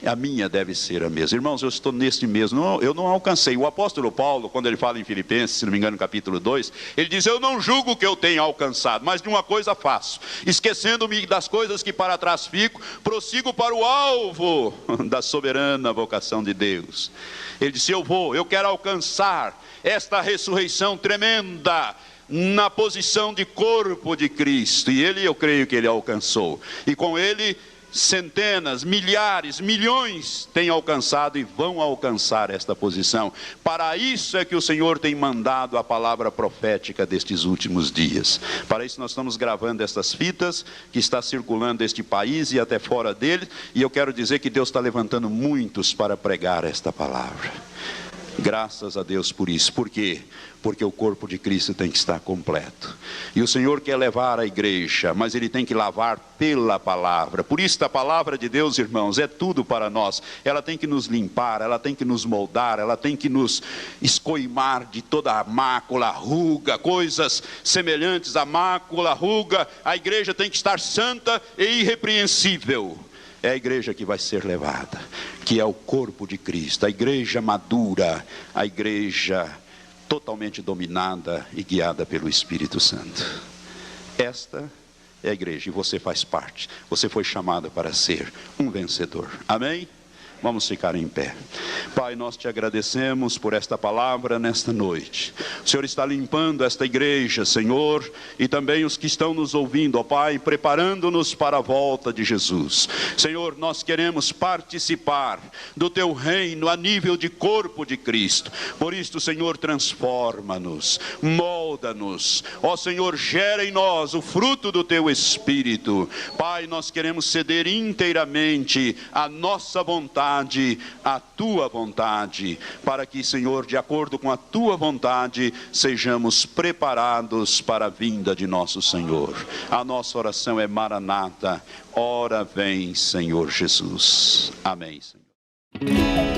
a minha deve ser a mesma. Irmãos, eu estou neste mesmo, eu não alcancei. O apóstolo Paulo, quando ele fala em Filipenses, se não me engano, no capítulo 2, ele diz: eu não julgo que eu tenha alcançado, mas de uma coisa faço, esquecendo-me das coisas que para trás fico, prossigo para o alvo da soberana vocação de Deus. Ele disse: eu quero alcançar esta ressurreição tremenda, na posição de corpo de Cristo. E eu creio que ele alcançou, e com ele centenas, milhares, milhões têm alcançado e vão alcançar esta posição. Para isso é que o Senhor tem mandado a palavra profética destes últimos dias. Para isso nós estamos gravando estas fitas, que está circulando este país e até fora dele, e eu quero dizer que Deus está levantando muitos para pregar esta palavra. Graças a Deus por isso. Por quê? Porque o corpo de Cristo tem que estar completo. E o Senhor quer levar a igreja, mas Ele tem que lavar pela palavra. Por isso a palavra de Deus, irmãos, é tudo para nós. Ela tem que nos limpar, ela tem que nos moldar, ela tem que nos escoimar de toda a mácula, ruga, coisas semelhantes à mácula, ruga. A igreja tem que estar santa e irrepreensível. É a igreja que vai ser levada, que é o corpo de Cristo, a igreja madura, a igreja totalmente dominada e guiada pelo Espírito Santo. Esta é a igreja e você faz parte. Você foi chamado para ser um vencedor. Amém? Vamos ficar em pé. Pai, nós te agradecemos por esta palavra nesta noite. O Senhor está limpando esta igreja, Senhor, e também os que estão nos ouvindo, ó Pai, preparando-nos para a volta de Jesus. Senhor, nós queremos participar do teu reino a nível de corpo de Cristo. Por isso, Senhor, transforma-nos, molda-nos. Ó Senhor, gera em nós o fruto do teu Espírito. Pai, nós queremos ceder inteiramente a nossa vontade, a tua vontade, para que, Senhor, de acordo com a tua vontade, sejamos preparados para a vinda de nosso Senhor. A nossa oração é Maranata, ora vem, Senhor Jesus. Amém, Senhor.